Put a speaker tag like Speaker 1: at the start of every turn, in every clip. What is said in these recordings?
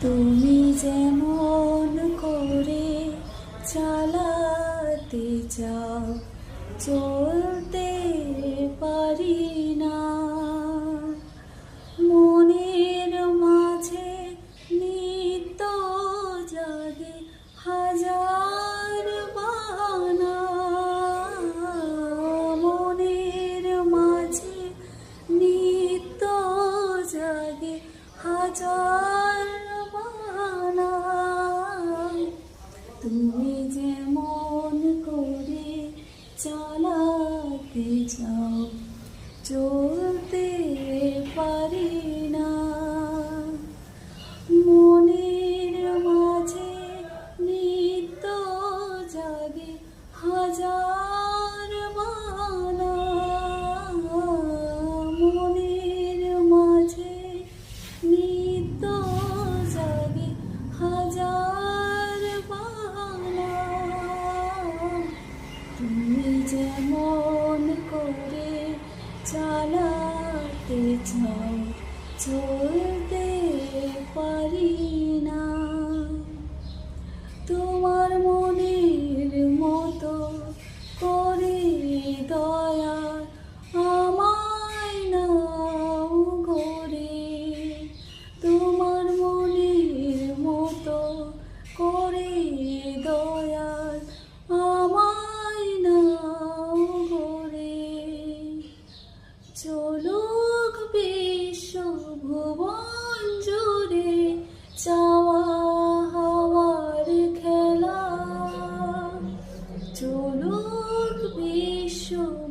Speaker 1: তুমি যেমন করে চালাতে চাও চলতে পারি না। মনের মাঝে নিত্য জাগে হাজার বাহানা। মনের মাঝে নিত্য জাগে হাজার বাহানা। তুমি যেমন করে চালাতে চাও চলতে পারি না। মনের মাঝে নিত্য জাগে হাজার বাহানা। মনের মাঝে নিত্য জাগে হাজার বাহানা। তুমি যেমন করে চালাতে চাও চলতে পারি না। তোমার মনের মতো করে দয়া আমায় নাও গড়ে। তোমার মনের মতো করে দয়া আমায় নাও গড়ে। চলুক বিশ্ব ভুবন জুড়ে চাওয়া হওয়ার খেলা। চলুক বিশ্ব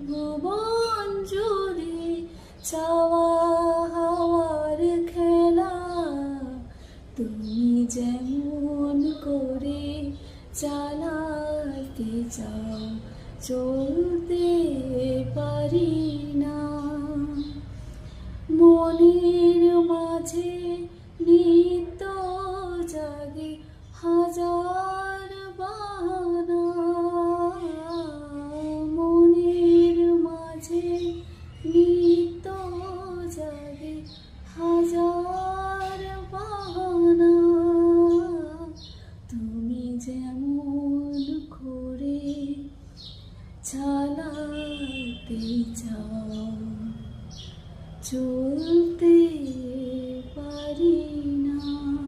Speaker 1: ভুবন জুড়ে চাওয়া হওয়ার খেলা। তুমি যেমন করে চালাতে চাও চলতে পারি না। মনের মাঝে নিত্য জাগে হাজার বাহানা। মনের মাঝে নিত্য জাগে হাজার বাহানা। তুমি যেমন করে চালাতে চাও